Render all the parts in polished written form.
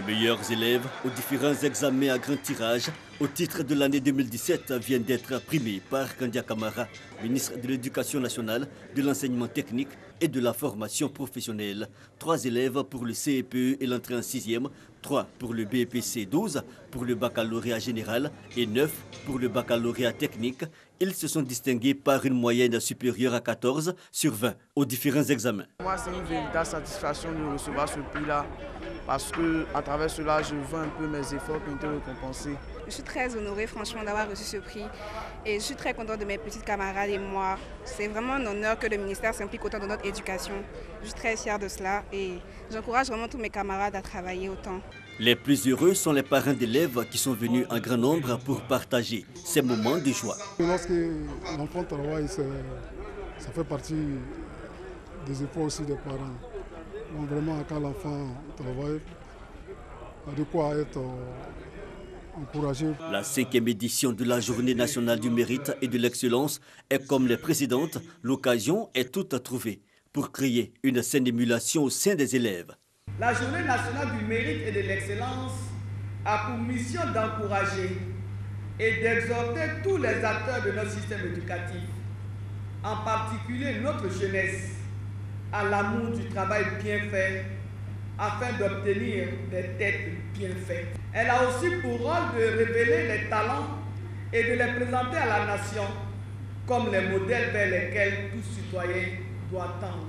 Les meilleurs élèves aux différents examens à grand tirage au titre de l'année 2017 viennent d'être primés par Kandia Kamara, ministre de l'Éducation nationale, de l'enseignement technique et de la formation professionnelle. 3 élèves pour le CEPE et l'entrée en 6e, 3 pour le BPC 12 pour le baccalauréat général et 9 pour le baccalauréat technique. Ils se sont distingués par une moyenne supérieure à 14 sur 20 aux différents examens. Moi, c'est une véritable satisfaction de recevoir ce prix-là parce qu'à travers cela, je vois un peu mes efforts qui ont été récompensés. Je suis très honorée franchement d'avoir reçu ce prix et je suis très contente de mes petites camarades et moi. C'est vraiment un honneur que le ministère s'implique autant dans notre éducation. Je suis très fière de cela et j'encourage vraiment tous mes camarades à travailler autant. Les plus heureux sont les parents d'élèves qui sont venus en grand nombre pour partager ces moments de joie. Lorsque l'enfant travaille, ça fait partie des efforts aussi des parents. Donc vraiment, quand l'enfant travaille, il y a de quoi être encouragé. La 5e édition de la Journée nationale du mérite et de l'excellence est comme les précédentes. L'occasion est toute trouvée pour créer une saine émulation au sein des élèves. La Journée nationale du mérite et de l'excellence a pour mission d'encourager et d'exhorter tous les acteurs de notre système éducatif, en particulier notre jeunesse, à l'amour du travail bien fait, afin d'obtenir des têtes bien faites. Elle a aussi pour rôle de révéler les talents et de les présenter à la nation comme les modèles vers lesquels tout citoyen doit tendre.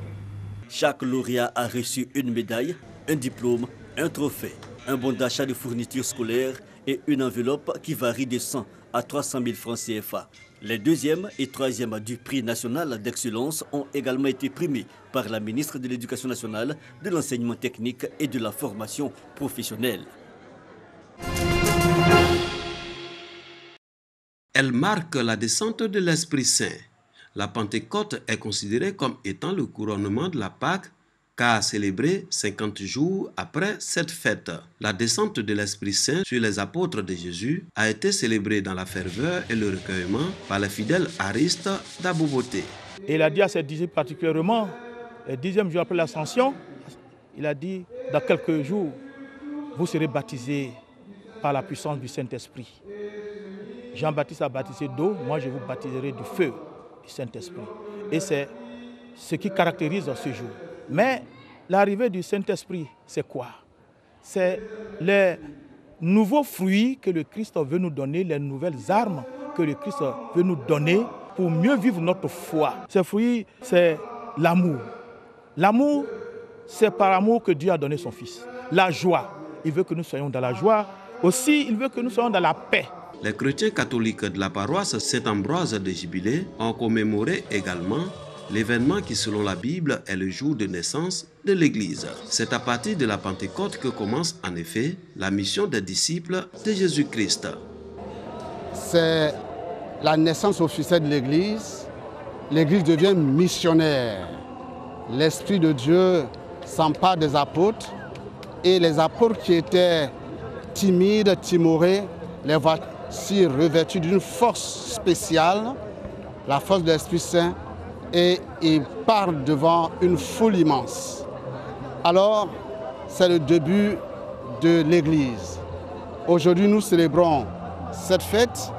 Chaque lauréat a reçu une médaille, un diplôme, un trophée, un bon d'achat de fournitures scolaires et une enveloppe qui varie de 100 à 300 000 francs CFA. Les 2e et 3e du prix national d'excellence ont également été primés par la ministre de l'Éducation nationale, de l'enseignement technique et de la formation professionnelle. Elle marque la descente de l'Esprit Saint. La Pentecôte est considérée comme étant le couronnement de la Pâque, car célébrée 50 jours après cette fête. La descente de l'Esprit Saint sur les apôtres de Jésus a été célébrée dans la ferveur et le recueillement par le fidèle Ariste d'Aboboté. Et il a dit à ses disciples particulièrement, le 10e jour après l'Ascension, il a dit, dans quelques jours, vous serez baptisés par la puissance du Saint-Esprit. Jean-Baptiste a baptisé d'eau, moi je vous baptiserai du feu du Saint-Esprit. Et c'est ce qui caractérise ce jour. Mais l'arrivée du Saint-Esprit, c'est quoi? C'est les nouveaux fruits que le Christ veut nous donner, les nouvelles armes que le Christ veut nous donner pour mieux vivre notre foi. Ces fruits, c'est l'amour. L'amour, c'est par amour que Dieu a donné son Fils. La joie, il veut que nous soyons dans la joie. Aussi, il veut que nous soyons dans la paix. Les chrétiens catholiques de la paroisse Saint-Ambroise de Jubilé ont commémoré également l'événement qui, selon la Bible, est le jour de naissance de l'Église. C'est à partir de la Pentecôte que commence en effet la mission des disciples de Jésus-Christ. C'est la naissance officielle de l'Église. L'Église devient missionnaire. L'Esprit de Dieu s'empare des apôtres et les apôtres qui étaient timides, timorés, les voici revêtus d'une force spéciale, la force de l'Esprit Saint, et ils parlent devant une foule immense. Alors, c'est le début de l'Église. Aujourd'hui, nous célébrons cette fête.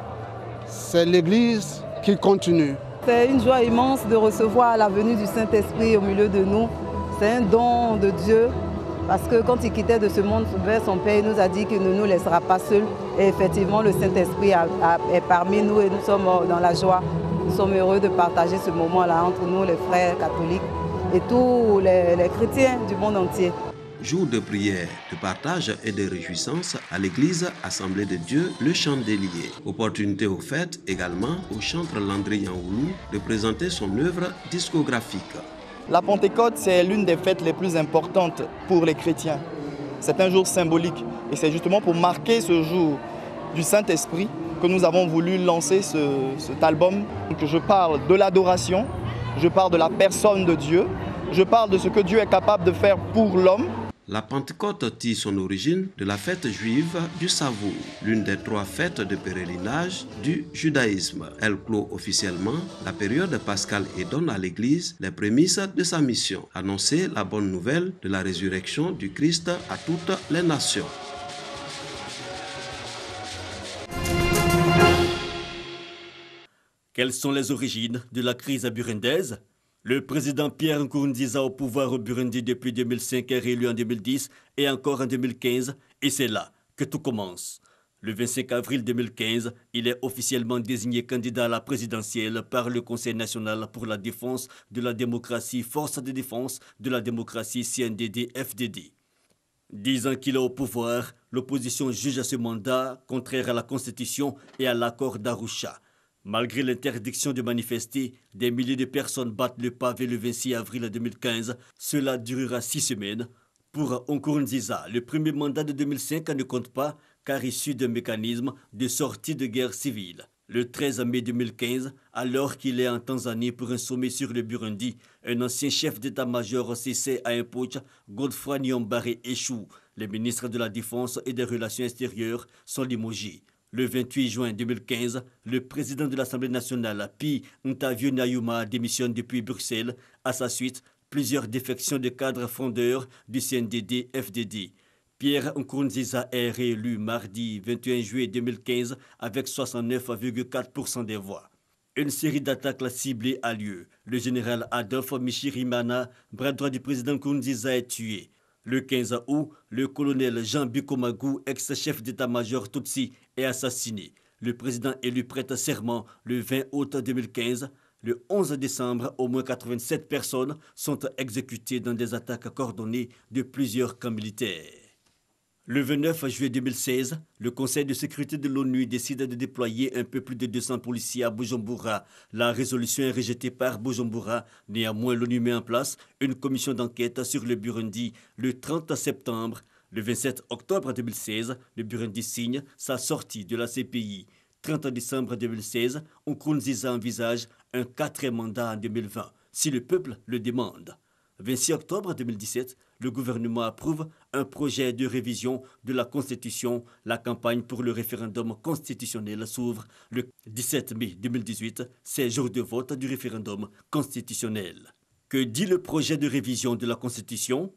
C'est l'Église qui continue. C'est une joie immense de recevoir la venue du Saint-Esprit au milieu de nous. C'est un don de Dieu, parce que quand il quittait de ce monde vers son Père, il nous a dit qu'il ne nous laissera pas seuls. Et effectivement, le Saint-Esprit est parmi nous et nous sommes dans la joie. Nous sommes heureux de partager ce moment-là entre nous, les frères catholiques et tous les chrétiens du monde entier. Jour de prière, de partage et de réjouissance à l'église Assemblée de Dieu, le Chandelier. Opportunité offerte également au chanteur Landry Yangoulou de présenter son œuvre discographique. La Pentecôte, c'est l'une des fêtes les plus importantes pour les chrétiens. C'est un jour symbolique et c'est justement pour marquer ce jour du Saint-Esprit que nous avons voulu lancer cet album. Donc je parle de l'adoration, je parle de la personne de Dieu, je parle de ce que Dieu est capable de faire pour l'homme. La Pentecôte tire son origine de la fête juive du Savour, l'une des 3 fêtes de pèlerinage du judaïsme. Elle clôt officiellement la période pascale et donne à l'Église les prémices de sa mission, annoncer la bonne nouvelle de la résurrection du Christ à toutes les nations. Quelles sont les origines de la crise burundaise? Le président Pierre Nkurunziza au pouvoir au Burundi depuis 2005 est réélu en 2010 et encore en 2015, et c'est là que tout commence. Le 25 avril 2015, il est officiellement désigné candidat à la présidentielle par le Conseil national pour la défense de la démocratie, Force de défense de la démocratie CNDD-FDD. 10 ans qu'il est au pouvoir, l'opposition juge à ce mandat contraire à la Constitution et à l'accord d'Arusha. Malgré l'interdiction de manifester, des milliers de personnes battent le pavé le 26 avril 2015. Cela durera 6 semaines. Pour Nkurunziza, le premier mandat de 2005 ne compte pas car issu d'un mécanisme de sortie de guerre civile. Le 13 mai 2015, alors qu'il est en Tanzanie pour un sommet sur le Burundi, un ancien chef d'état-major cessé à un putsch, Godefroy Niyombare échoue. Les ministres de la Défense et des Relations extérieures sont limogés. Le 28 juin 2015, le président de l'Assemblée nationale, Pi Ntavio Nayuma, démissionne depuis Bruxelles. À sa suite, plusieurs défections de cadres fondeurs du CNDD-FDD. Pierre Nkurunziza est réélu mardi 21 juillet 2015 avec 69,4% des voix. Une série d'attaques ciblées a lieu. Le général Adolphe Mishirimana, bras droit du président Nkurunziza, est tué. Le 15 août, le colonel Jean Bikomagu, ex-chef d'état-major Tutsi, est assassiné. Le président élu prête serment le 20 août 2015. Le 11 décembre, au moins 87 personnes sont exécutées dans des attaques coordonnées de plusieurs camps militaires. Le 29 juillet 2016, le Conseil de sécurité de l'ONU décide de déployer un peu plus de 200 policiers à Bujumbura. La résolution est rejetée par Bujumbura. Néanmoins, l'ONU met en place une commission d'enquête sur le Burundi le 30 septembre. Le 27 octobre 2016, le Burundi signe sa sortie de la CPI. 30 décembre 2016, Nkurunziza envisage un 4e mandat en 2020, si le peuple le demande. 26 octobre 2017, le gouvernement approuve un projet de révision de la Constitution. La campagne pour le référendum constitutionnel s'ouvre le 17 mai 2018, c'est jour de vote du référendum constitutionnel. Que dit le projet de révision de la Constitution?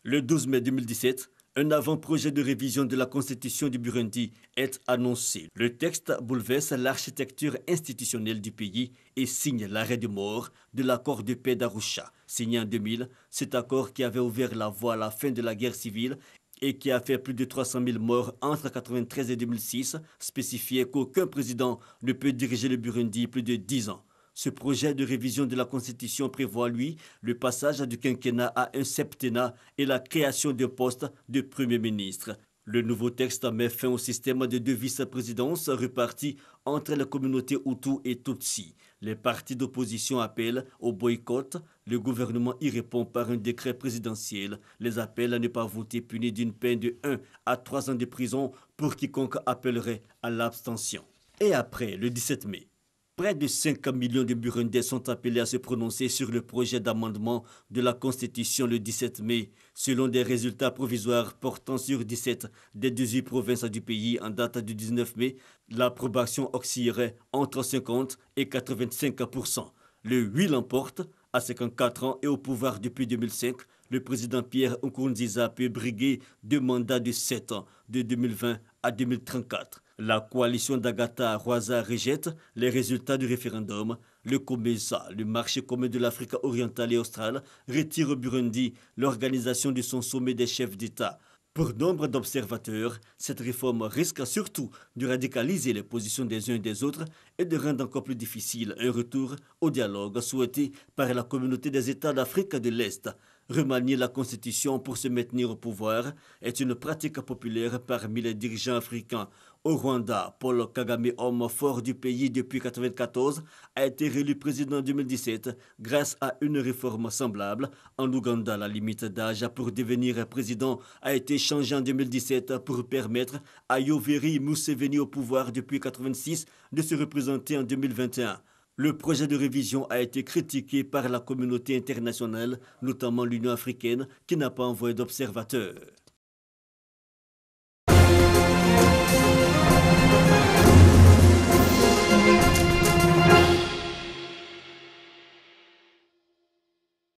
Le 12 mai 2017, un avant-projet de révision de la Constitution du Burundi est annoncé. Le texte bouleverse l'architecture institutionnelle du pays et signe l'arrêt de mort de l'accord de paix d'Arusha, signé en 2000. Cet accord qui avait ouvert la voie à la fin de la guerre civile et qui a fait plus de 300 000 morts entre 1993 et 2006, spécifiait qu'aucun président ne peut diriger le Burundi plus de 10 ans. Ce projet de révision de la Constitution prévoit, lui, le passage du quinquennat à un septennat et la création d'un poste de Premier ministre. Le nouveau texte met fin au système de 2 vice-présidences repartis entre la communauté Hutu et Tutsi. Les partis d'opposition appellent au boycott. Le gouvernement y répond par un décret présidentiel. Les appels à ne pas voter punis d'une peine de 1 à 3 ans de prison pour quiconque appellerait à l'abstention. Et après, le 17 mai, près de 5 millions de Burundais sont appelés à se prononcer sur le projet d'amendement de la Constitution le 17 mai. Selon des résultats provisoires portant sur 17 des 18 provinces du pays en date du 19 mai, l'approbation oscillerait entre 50 et 85%. Le 8 l'emporte. À 54 ans et au pouvoir depuis 2005, le président Pierre Nkurunziza peut briguer 2 mandats de 7 ans, de 2020 à 2034. La coalition d'Agatha Rwasa rejette les résultats du référendum. Le COMESA, le marché commun de l'Afrique orientale et australe, retire au Burundi l'organisation de son sommet des chefs d'État. Pour nombre d'observateurs, cette réforme risque surtout de radicaliser les positions des uns et des autres et de rendre encore plus difficile un retour au dialogue souhaité par la communauté des États d'Afrique de l'Est. Remanier la Constitution pour se maintenir au pouvoir est une pratique populaire parmi les dirigeants africains. Au Rwanda, Paul Kagame, homme fort du pays depuis 1994, a été réélu président en 2017 grâce à une réforme semblable. En Ouganda, la limite d'âge pour devenir président a été changée en 2017 pour permettre à Yoweri Museveni au pouvoir depuis 1986 de se représenter en 2021. Le projet de révision a été critiqué par la communauté internationale, notamment l'Union africaine, qui n'a pas envoyé d'observateurs.